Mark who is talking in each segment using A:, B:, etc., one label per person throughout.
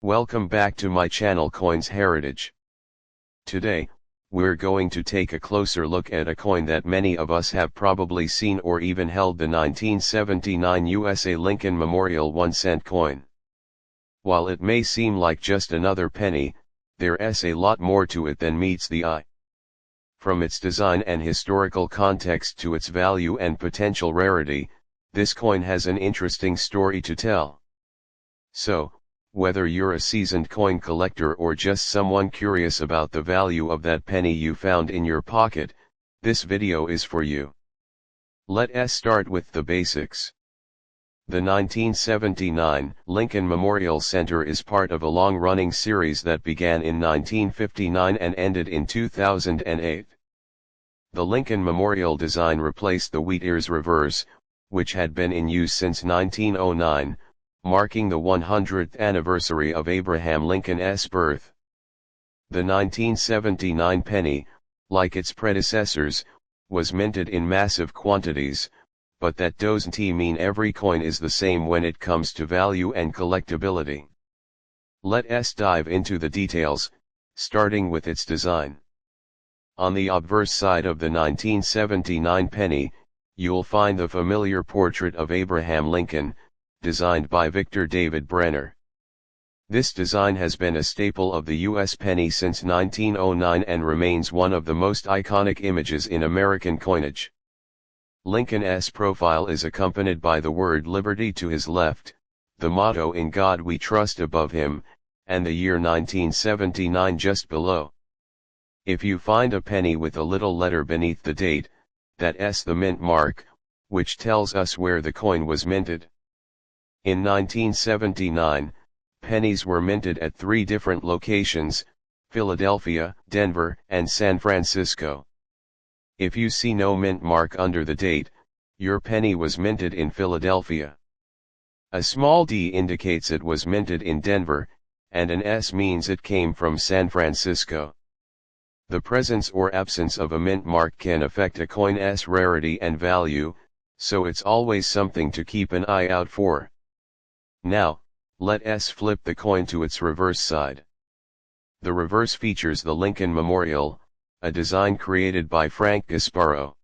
A: Welcome back to my channel Coins Heritage. Today, we're going to take a closer look at a coin that many of us have probably seen or even held, the 1979 USA Lincoln Memorial 1-cent coin. While it may seem like just another penny, there's a lot more to it than meets the eye. From its design and historical context to its value and potential rarity, this coin has an interesting story to tell. So, whether you're a seasoned coin collector or just someone curious about the value of that penny you found in your pocket, this video is for you. Let's start with the basics. The 1979 Lincoln Memorial Center is part of a long-running series that began in 1959 and ended in 2008. The Lincoln Memorial design replaced the wheat ears reverse, which had been in use since 1909, marking the 100th anniversary of Abraham Lincoln's birth. The 1979 penny, like its predecessors, was minted in massive quantities, but that doesn't mean every coin is the same when it comes to value and collectability. Let's dive into the details, starting with its design. On the obverse side of the 1979 penny, you'll find the familiar portrait of Abraham Lincoln, designed by Victor David Brenner. This design has been a staple of the U.S. penny since 1909 and remains one of the most iconic images in American coinage. Lincoln's profile is accompanied by the word liberty to his left, the motto "In God We Trust" above him, and the year 1979 just below. If you find a penny with a little letter beneath the date, that's the mint mark, which tells us where the coin was minted. In 1979, pennies were minted at 3 different locations: Philadelphia, Denver, and San Francisco. If you see no mint mark under the date, your penny was minted in Philadelphia. A small d indicates it was minted in Denver, and an s means it came from San Francisco. The presence or absence of a mint mark can affect a coin's rarity and value, so it's always something to keep an eye out for. Now, let's flip the coin to its reverse side. The reverse features the Lincoln Memorial, a design created by Frank Gasparro.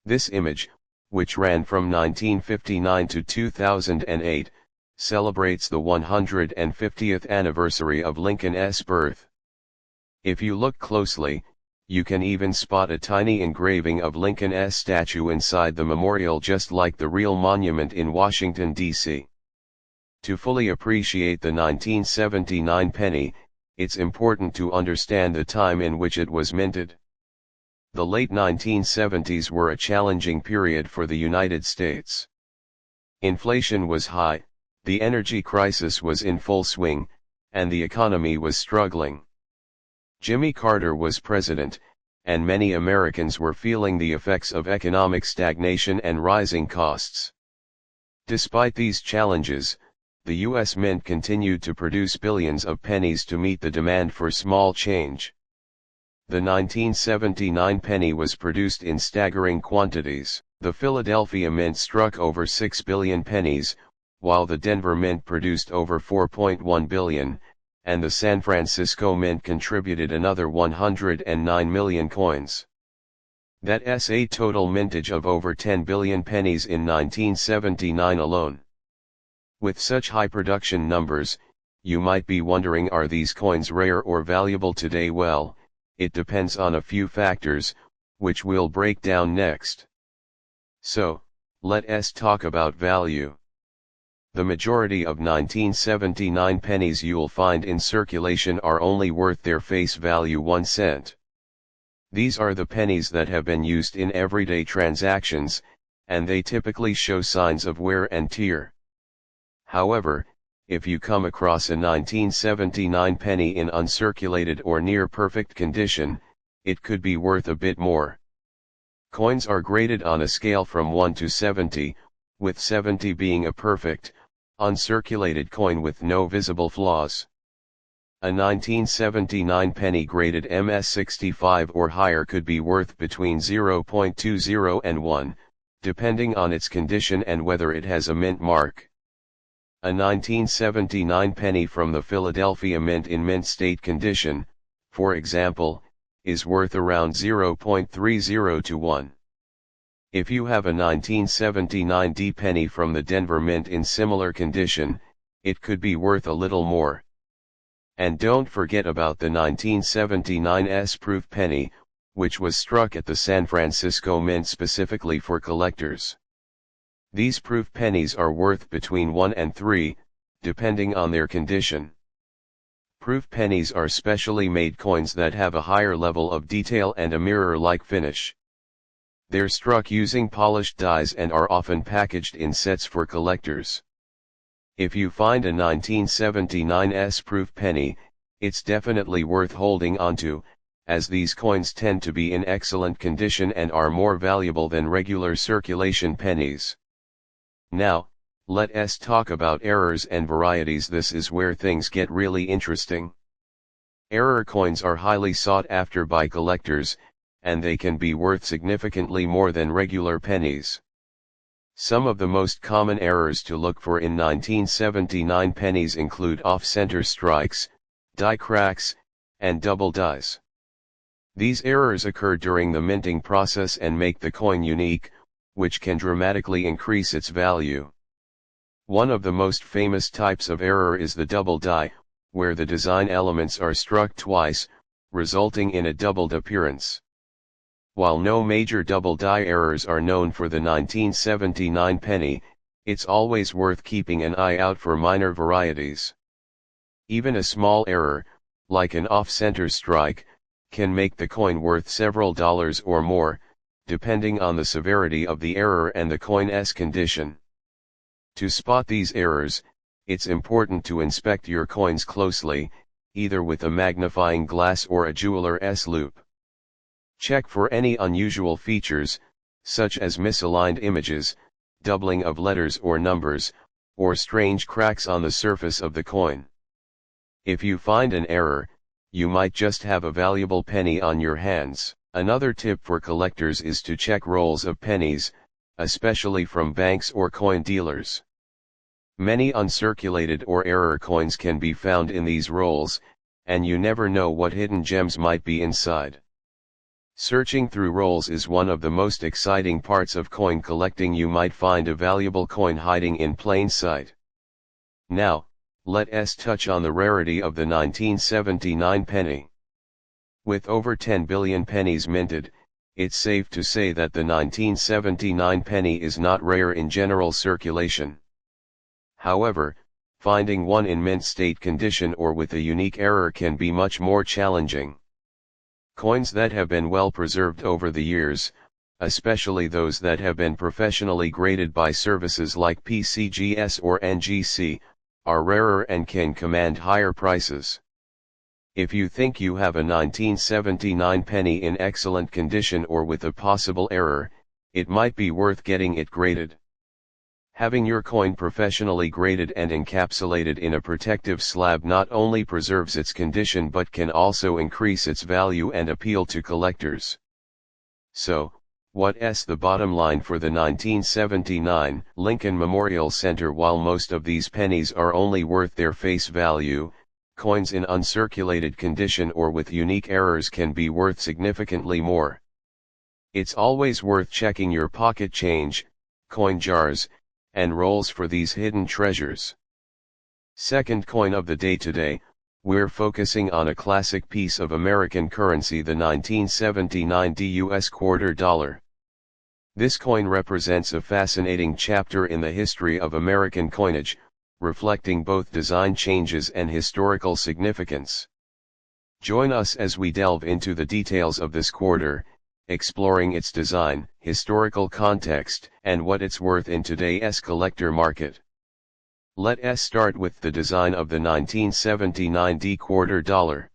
A: This image, which ran from 1959 to 2008, celebrates the 150th anniversary of Lincoln's birth. If you look closely, you can even spot a tiny engraving of Lincoln's statue inside the memorial, just like the real monument in Washington, D.C. To fully appreciate the 1979 penny, it's important to understand the time in which it was minted. The late 1970s were a challenging period for the United States. Inflation was high, the energy crisis was in full swing, and the economy was struggling. Jimmy Carter was president, and many Americans were feeling the effects of economic stagnation and rising costs. Despite these challenges, the U.S. Mint continued to produce billions of pennies to meet the demand for small change. The 1979 penny was produced in staggering quantities. The Philadelphia Mint struck over 6 billion pennies, while the Denver Mint produced over 4.1 billion, and the San Francisco Mint contributed another 109 million coins. That's a total mintage of over 10 billion pennies in 1979 alone. With such high production numbers, you might be wondering, are these coins rare or valuable today? Well, it depends on a few factors, which we'll break down next. So, let's talk about value. The majority of 1979 pennies you'll find in circulation are only worth their face value, 1 cent. These are the pennies that have been used in everyday transactions, and they typically show signs of wear and tear. However, if you come across a 1979 penny in uncirculated or near perfect condition, it could be worth a bit more. Coins are graded on a scale from 1 to 70, with 70 being a perfect, uncirculated coin with no visible flaws. A 1979 penny graded MS65 or higher could be worth between 0.20 and 1, depending on its condition and whether it has a mint mark. A 1979 penny from the Philadelphia Mint in mint state condition, for example, is worth around 0.30 to 1. If you have a 1979 D penny from the Denver Mint in similar condition, it could be worth a little more. And don't forget about the 1979 S-proof penny, which was struck at the San Francisco Mint specifically for collectors. These proof pennies are worth between 1 and 3, depending on their condition. Proof pennies are specially made coins that have a higher level of detail and a mirror-like finish. They're struck using polished dies and are often packaged in sets for collectors. If you find a 1979 S-proof penny, it's definitely worth holding onto, as these coins tend to be in excellent condition and are more valuable than regular circulation pennies. Now, let us talk about errors and varieties. This is where things get really interesting. Error coins are highly sought after by collectors, and they can be worth significantly more than regular pennies. Some of the most common errors to look for in 1979 pennies include off-center strikes, die cracks, and double dies. These errors occur during the minting process and make the coin unique, which can dramatically increase its value. One of the most famous types of error is the double die, where the design elements are struck twice, resulting in a doubled appearance. While no major double die errors are known for the 1979 penny, it's always worth keeping an eye out for minor varieties. Even a small error, like an off-center strike, can make the coin worth several dollars or more, depending on the severity of the error and the coin's condition. To spot these errors, it's important to inspect your coins closely, either with a magnifying glass or a jeweler's loupe. Check for any unusual features, such as misaligned images, doubling of letters or numbers, or strange cracks on the surface of the coin. If you find an error, you might just have a valuable penny on your hands. Another tip for collectors is to check rolls of pennies, especially from banks or coin dealers. Many uncirculated or error coins can be found in these rolls, and you never know what hidden gems might be inside. Searching through rolls is one of the most exciting parts of coin collecting. You might find a valuable coin hiding in plain sight. Now, let us touch on the rarity of the 1979 penny. With over 10 billion pennies minted, it's safe to say that the 1979 penny is not rare in general circulation. However, finding one in mint state condition or with a unique error can be much more challenging. Coins that have been well preserved over the years, especially those that have been professionally graded by services like PCGS or NGC, are rarer and can command higher prices. If you think you have a 1979 penny in excellent condition or with a possible error, it might be worth getting it graded. Having your coin professionally graded and encapsulated in a protective slab not only preserves its condition but can also increase its value and appeal to collectors. So, what's the bottom line for the 1979 Lincoln Memorial Center? While most of these pennies are only worth their face value, coins in uncirculated condition or with unique errors can be worth significantly more. It's always worth checking your pocket change, coin jars, and rolls for these hidden treasures. Second coin of the day. Today, we're focusing on a classic piece of American currency, the 1979 US quarter dollar. This coin represents a fascinating chapter in the history of American coinage, reflecting both design changes and historical significance. Join us as we delve into the details of this quarter, exploring its design, historical context, and what it's worth in today's collector market. Let us start with the design of the 1979 D quarter dollar.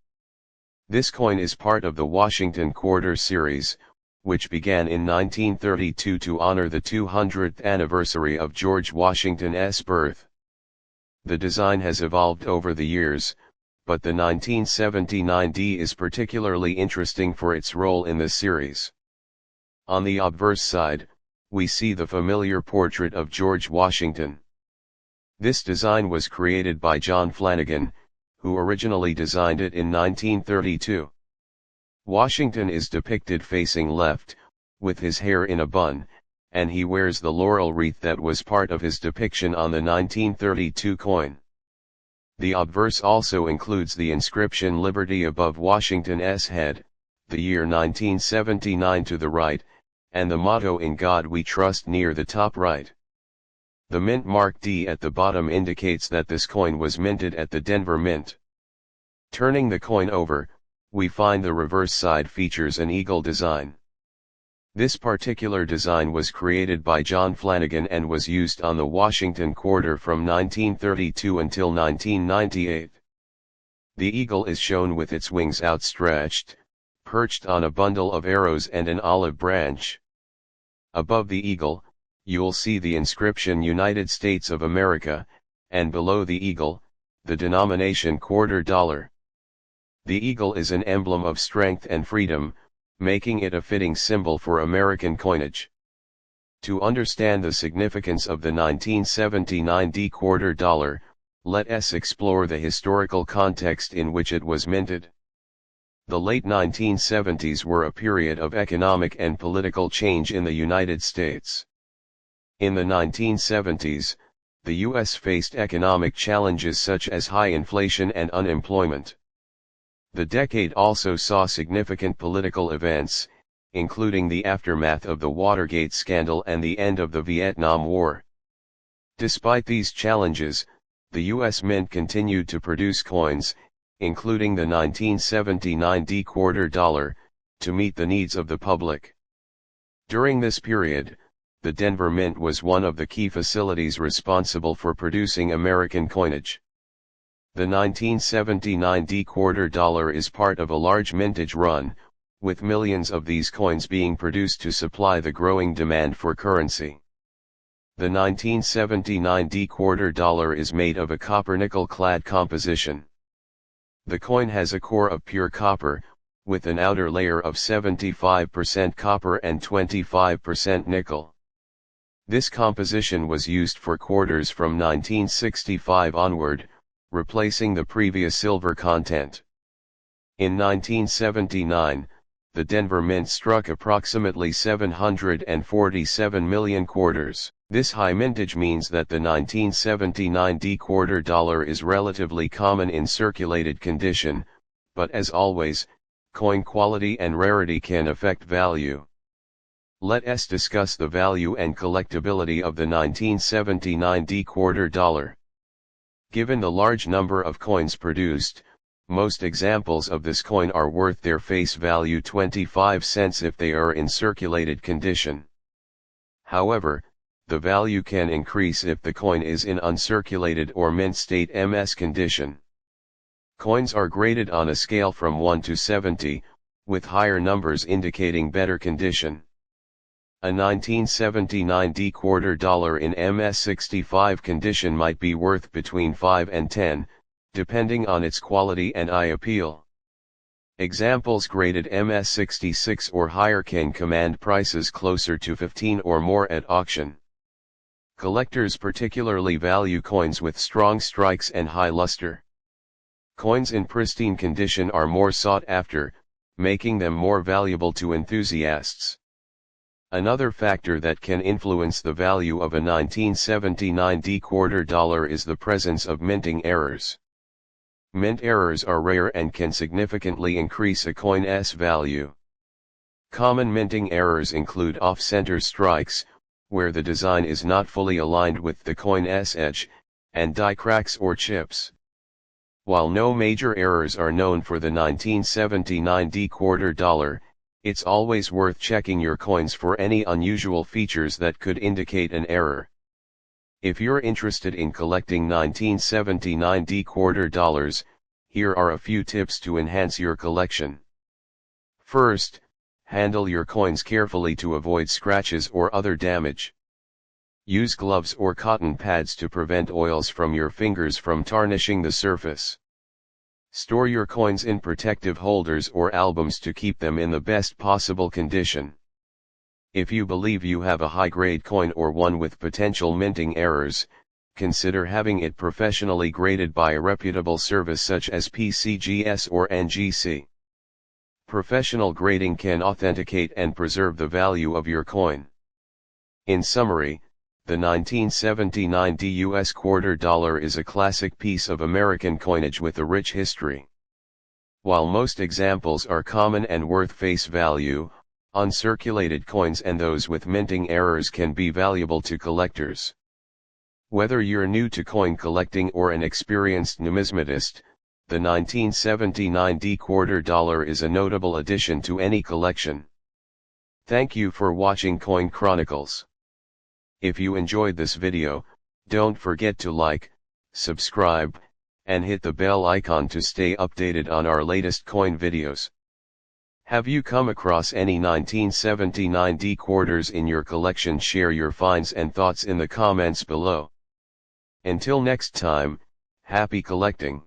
A: This coin is part of the Washington Quarter series, which began in 1932 to honor the 200th anniversary of George Washington's birth. The design has evolved over the years, but the 1979 D is particularly interesting for its role in the series. On the obverse side, we see the familiar portrait of George Washington. This design was created by John Flanagan, who originally designed it in 1932. Washington is depicted facing left, with his hair in a bun, and he wears the laurel wreath that was part of his depiction on the 1932 coin. The obverse also includes the inscription Liberty above Washington's head, the year 1979 to the right, and the motto In God We Trust near the top right. The mint mark D at the bottom indicates that this coin was minted at the Denver Mint. Turning the coin over, we find the reverse side features an eagle design. This particular design was created by John Flanagan and was used on the Washington quarter from 1932 until 1998. The eagle is shown with its wings outstretched, perched on a bundle of arrows and an olive branch. Above the eagle, you'll see the inscription United States of America, and below the eagle, the denomination quarter dollar. The eagle is an emblem of strength and freedom, making it a fitting symbol for American coinage. To understand the significance of the 1979 D quarter dollar, let us explore the historical context in which it was minted. The late 1970s were a period of economic and political change in the United States. In the 1970s, the U.S. faced economic challenges such as high inflation and unemployment. The decade also saw significant political events, including the aftermath of the Watergate scandal and the end of the Vietnam War. Despite these challenges, the U.S. Mint continued to produce coins, including the 1979 D quarter dollar, to meet the needs of the public. During this period, the Denver Mint was one of the key facilities responsible for producing American coinage. The 1979 D quarter dollar is part of a large mintage run, with millions of these coins being produced to supply the growing demand for currency. The 1979 D quarter dollar is made of a copper-nickel clad composition. The coin has a core of pure copper, with an outer layer of 75% copper and 25% nickel. This composition was used for quarters from 1965 onward, replacing the previous silver content. In 1979, the Denver Mint struck approximately 747 million quarters. This high mintage means that the 1979 D quarter dollar is relatively common in circulated condition, but as always, coin quality and rarity can affect value. Let us discuss the value and collectability of the 1979 D quarter dollar. Given the large number of coins produced, most examples of this coin are worth their face value 25 cents if they are in circulated condition. However, the value can increase if the coin is in uncirculated or mint state MS condition. Coins are graded on a scale from 1 to 70, with higher numbers indicating better condition. A 1979 D quarter dollar in MS65 condition might be worth between 5 and 10, depending on its quality and eye appeal. Examples graded MS66 or higher can command prices closer to 15 or more at auction. Collectors particularly value coins with strong strikes and high luster. Coins in pristine condition are more sought after, making them more valuable to enthusiasts. Another factor that can influence the value of a 1979 D quarter dollar is the presence of minting errors. Mint errors are rare and can significantly increase a coin's value. Common minting errors include off-center strikes, where the design is not fully aligned with the coin's edge, and die cracks or chips. While no major errors are known for the 1979 D quarter dollar, it's always worth checking your coins for any unusual features that could indicate an error. If you're interested in collecting 1979 D quarter dollars, here are a few tips to enhance your collection. First, handle your coins carefully to avoid scratches or other damage. Use gloves or cotton pads to prevent oils from your fingers from tarnishing the surface. Store your coins in protective holders or albums to keep them in the best possible condition. If you believe you have a high-grade coin or one with potential minting errors, consider having it professionally graded by a reputable service such as PCGS or NGC. Professional grading can authenticate and preserve the value of your coin. In summary, the 1979 US quarter dollar is a classic piece of American coinage with a rich history. While most examples are common and worth face value, uncirculated coins and those with minting errors can be valuable to collectors. Whether you're new to coin collecting or an experienced numismatist, the 1979 quarter dollar is a notable addition to any collection. Thank you for watching Coin Chronicles. If you enjoyed this video, don't forget to like, subscribe, and hit the bell icon to stay updated on our latest coin videos. Have you come across any 1979 quarters in your collection? Share your finds and thoughts in the comments below. Until next time, happy collecting.